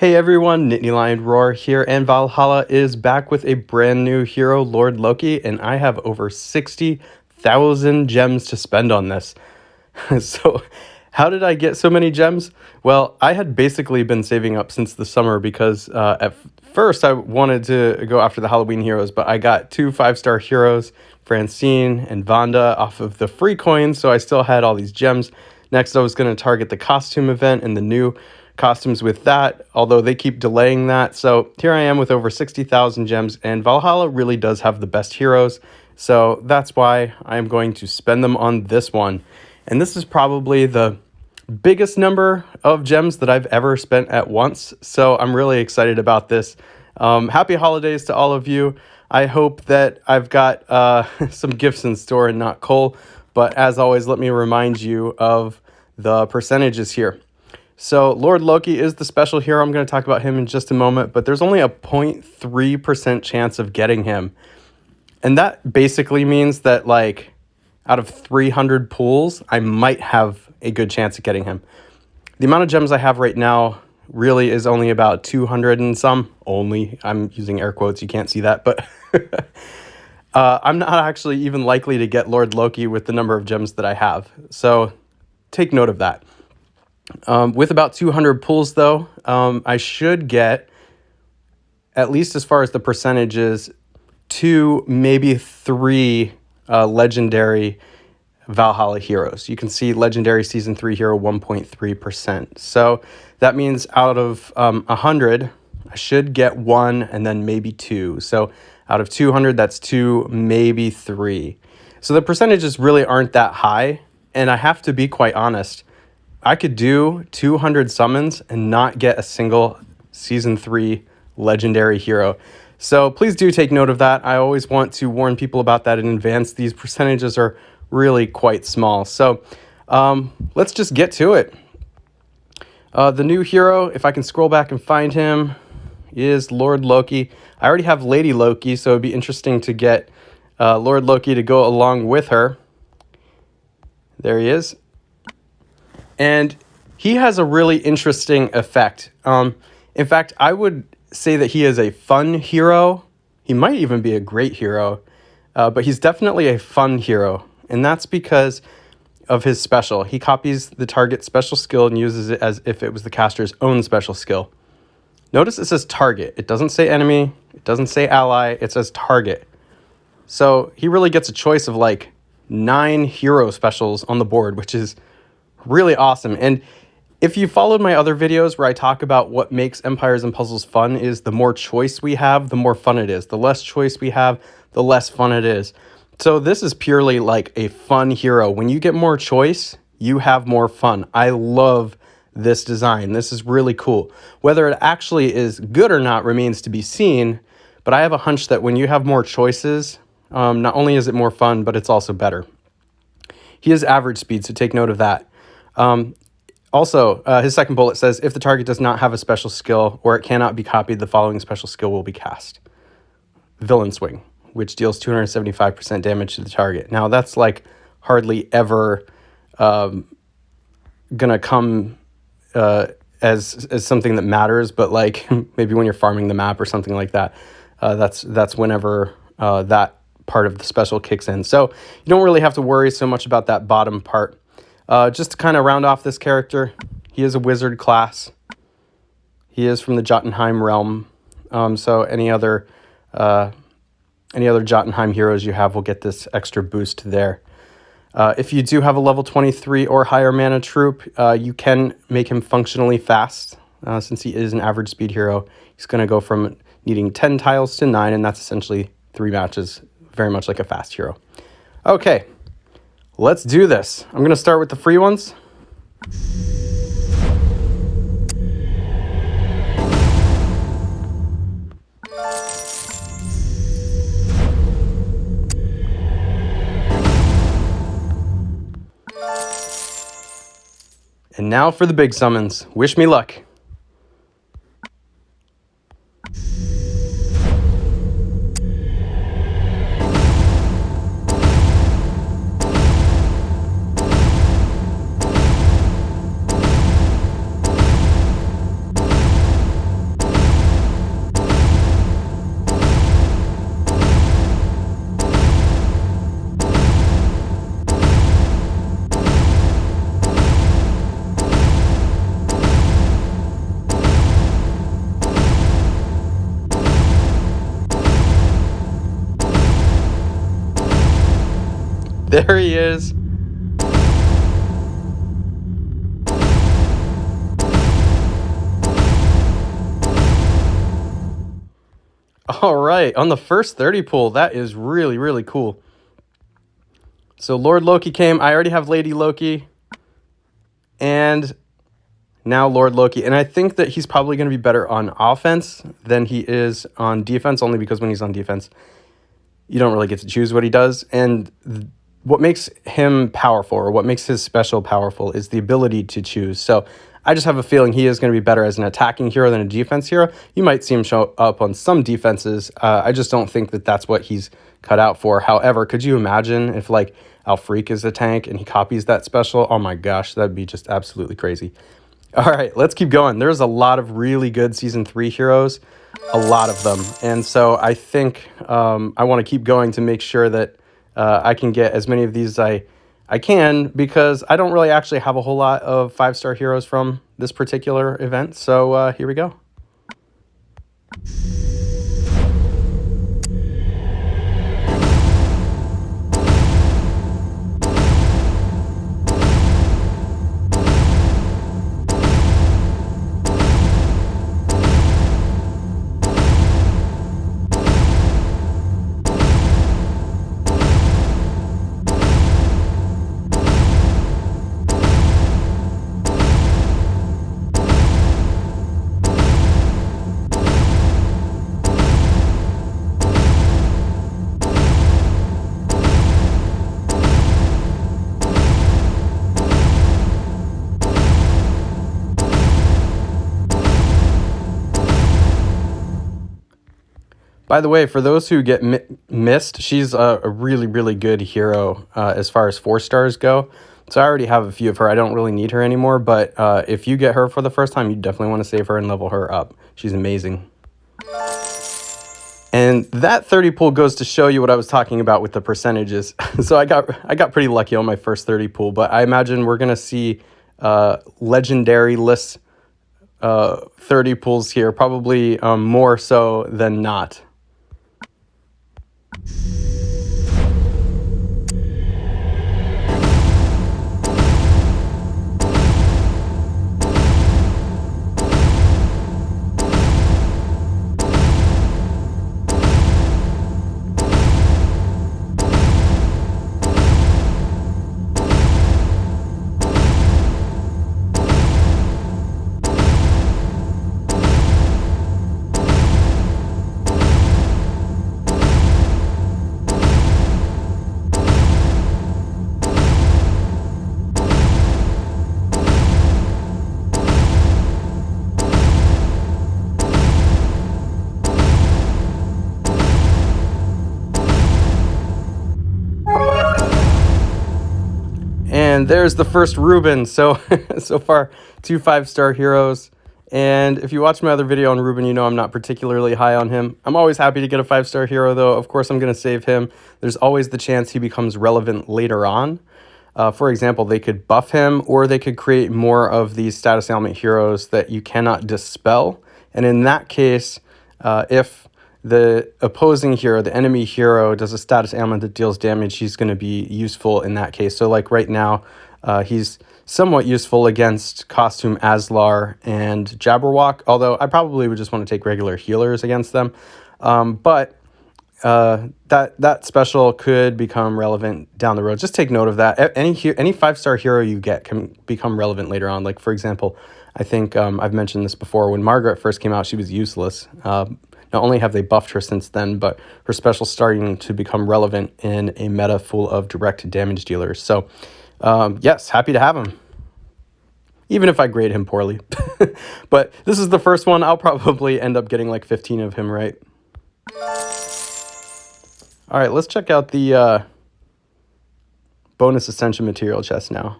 Hey everyone, Nittany Lion Roar here, and Valhalla is back with a brand new hero, Lord Loki, and I have over 60,000 gems to spend on this. So, how did I get so many gems? Well, I had basically been saving up since the summer because at first I wanted to go after the Halloween heroes, but I got two 5-star heroes, Francine and Vanda, off of the free coins, so I still had all these gems. Next, I was going to target the costume event and the new costumes with that, although they keep delaying that. So here I am with over 60,000 gems, and Valhalla really does have the best heroes. So that's why I'm going to spend them on this one. And this is probably the biggest number of gems that I've ever spent at once. So I'm really excited about this. Happy holidays to all of you. I hope that I've got some gifts in store and not coal. But as always, let me remind you of the percentages here. So Lord Loki is the special hero. I'm going to talk about him in just a moment, but there's only a 0.3% chance of getting him. And that basically means that like out of 300 pools, I might have a good chance of getting him. The amount of gems I have right now really is only about 200 and some. Only, I'm using air quotes, you can't see that, but I'm not actually even likely to get Lord Loki with the number of gems that I have. So take note of that. With about 200 pulls, though, I should get, at least as far as the percentages, 2, maybe 3 legendary Valhalla heroes. You can see legendary season 3 hero 1.3%. So that means out of 100, I should get 1 and then maybe 2. So out of 200, that's 2, maybe 3. So the percentages really aren't that high. And I have to be quite honest. I could do 200 summons and not get a single Season 3 legendary hero. So please do take note of that. I always want to warn people about that in advance. These percentages are really quite small. So let's just get to it. The new hero, if I can scroll back and find him, is Lord Loki. I already have Lady Loki, so it'd be interesting to get Lord Loki to go along with her. There he is. And he has a really interesting effect. In fact, I would say that he is a fun hero. He might even be a great hero, but he's definitely a fun hero. And that's because of his special. He copies the target's special skill and uses it as if it was the caster's own special skill. Notice it says target. It doesn't say enemy. It doesn't say ally. It says target. So he really gets a choice of like 9 hero specials on the board, which is really awesome. And if you followed my other videos where I talk about what makes Empires and Puzzles fun is the more choice we have, the more fun it is. The less choice we have, the less fun it is. So this is purely like a fun hero. When you get more choice, you have more fun. I love this design. This is really cool. Whether it actually is good or not remains to be seen, but I have a hunch that when you have more choices, not only is it more fun, but it's also better. He is average speed, so take note of that. Also, his second bullet says, if the target does not have a special skill or it cannot be copied, the following special skill will be cast. Villain Swing, which deals 275% damage to the target. Now, that's like hardly ever gonna come as something that matters, but like maybe when you're farming the map or something like that, that's whenever that part of the special kicks in. So you don't really have to worry so much about that bottom part. Just to kind of round off this character, he is a wizard class. He is from the Jotunheim realm. So any other Jotunheim heroes you have will get this extra boost there. If you do have a level 23 or higher mana troop, you can make him functionally fast. Since he is an average speed hero, he's going to go from needing 10 tiles to 9, and that's essentially 3 matches, very much like a fast hero. Okay. Let's do this. I'm going to start with the free ones. And now for the big summons. Wish me luck. There he is. All right, on the first 30 pull, that is really, really cool. So Lord Loki came. I already have Lady Loki. And now Lord Loki. And I think that he's probably going to be better on offense than he is on defense, only because when he's on defense, you don't really get to choose what he does. And what makes him powerful, or what makes his special powerful, is the ability to choose. So I just have a feeling he is going to be better as an attacking hero than a defense hero. You might see him show up on some defenses. I just don't think that that's what he's cut out for. However, could you imagine if like Alfreak is a tank and he copies that special? Oh my gosh, that'd be just absolutely crazy. All right, let's keep going. There's a lot of really good Season 3 heroes, a lot of them. And so I think I want to keep going to make sure that I can get as many of these as I can, because I don't really actually have a whole lot of 5-star heroes from this particular event. So here we go. By the way, for those who get missed, she's a really, really good hero as far as 4-stars go. So I already have a few of her. I don't really need her anymore, but if you get her for the first time, you definitely want to save her and level her up. She's amazing. And that 30 pull goes to show you what I was talking about with the percentages. So I got pretty lucky on my first 30 pull, but I imagine we're going to see legendary lists 30 pulls here, probably more so than not. And there's the first Ruben. So far, 2 5-star heroes. And if you watch my other video on Ruben, you know I'm not particularly high on him. I'm always happy to get a 5-star hero, though. Of course, I'm going to save him. There's always the chance he becomes relevant later on. For example, they could buff him, or they could create more of these status ailment heroes that you cannot dispel. And in that case, if the opposing hero, the enemy hero, does a status ailment that deals damage, he's going to be useful in that case. So like right now, he's somewhat useful against Costume Aslar and Jabberwock, although I probably would just want to take regular healers against them. But that special could become relevant down the road. Just take note of that. Any 5-star hero you get can become relevant later on. Like, for example, I think I've mentioned this before. When Margaret first came out, she was useless. Not only have they buffed her since then, but her special's starting to become relevant in a meta full of direct damage dealers. So, yes, happy to have him. Even if I grade him poorly. But this is the first one. I'll probably end up getting like 15 of him, right? All right, let's check out the bonus Ascension material chest now.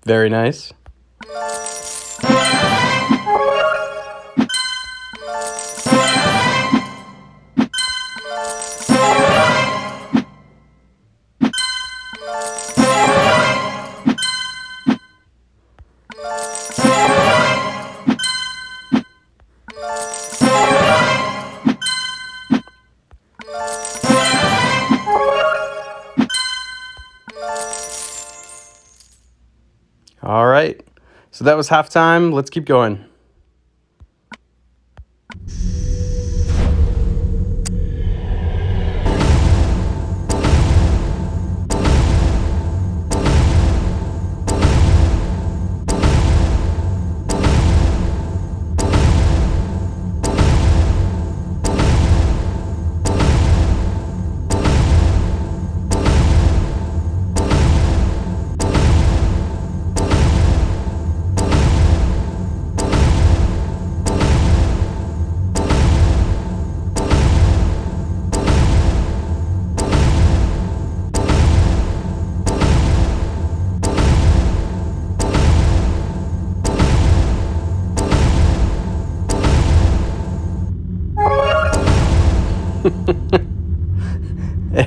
Very nice. So that was halftime. Let's keep going.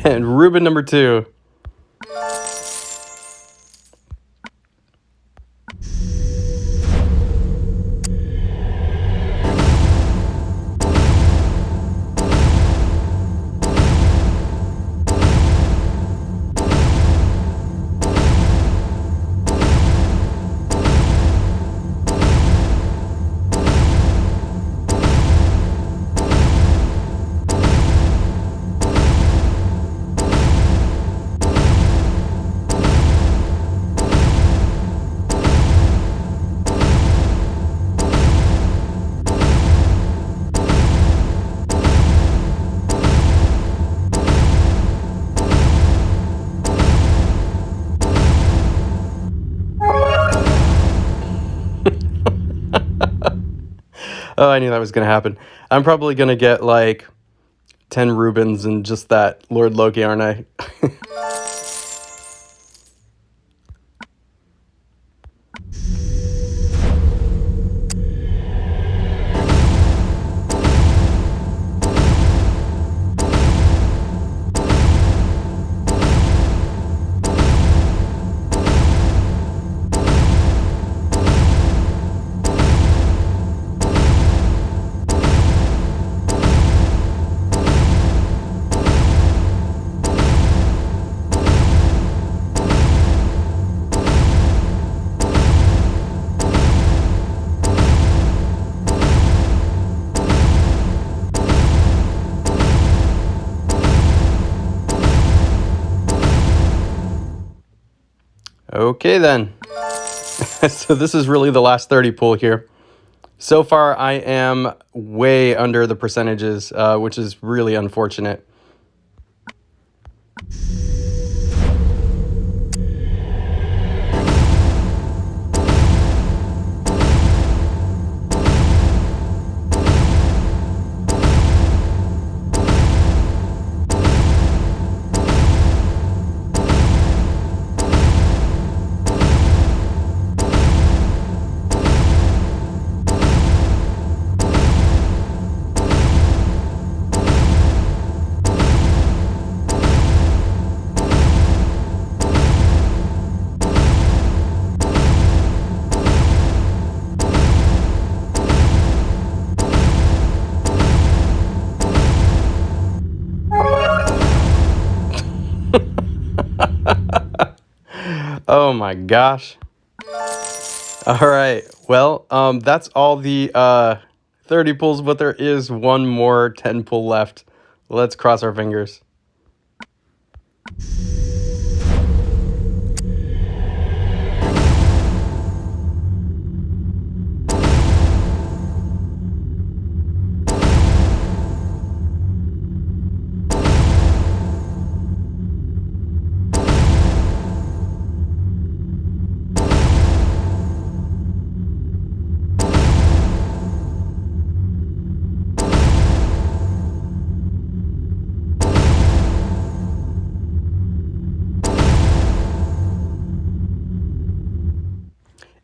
And Reuben number 2. Oh, I knew that was going to happen. I'm probably going to get like 10 Reubens and just that Lord Loki, aren't I? Okay, then. So this is really the last 30 pool here. So far, I am way under the percentages, which is really unfortunate. Oh my gosh. All right. Well, that's all the 30 pulls, but there is one more 10 pull left. Let's cross our fingers.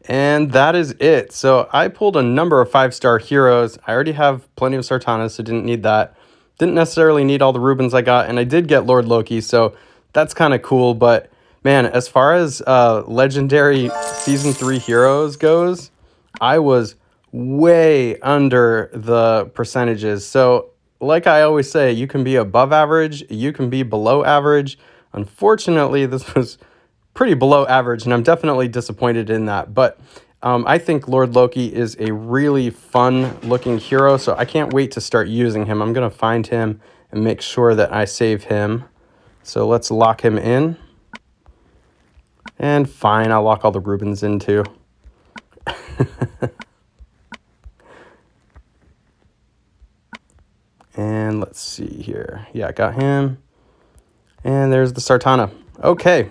And that is it. So I pulled a number of 5-star heroes. I already have plenty of Sartanas, so didn't need that. Didn't necessarily need all the Reubens I got, and I did get Lord Loki, so that's kind of cool. But man, as far as legendary season 3 heroes goes, I was way under the percentages. So like I always say, you can be above average, you can be below average. Unfortunately, this was pretty below average, and I'm definitely disappointed in that. But I think Lord Loki is a really fun-looking hero, so I can't wait to start using him. I'm going to find him and make sure that I save him. So let's lock him in. And fine, I'll lock all the Rubens in too. And let's see here. Yeah, I got him. And there's the Sartana. Okay.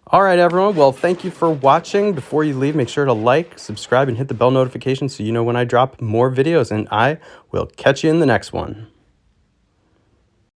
All right, everyone. Well, thank you for watching. Before you leave, make sure to like, subscribe, and hit the bell notification so you know when I drop more videos. And I will catch you in the next one.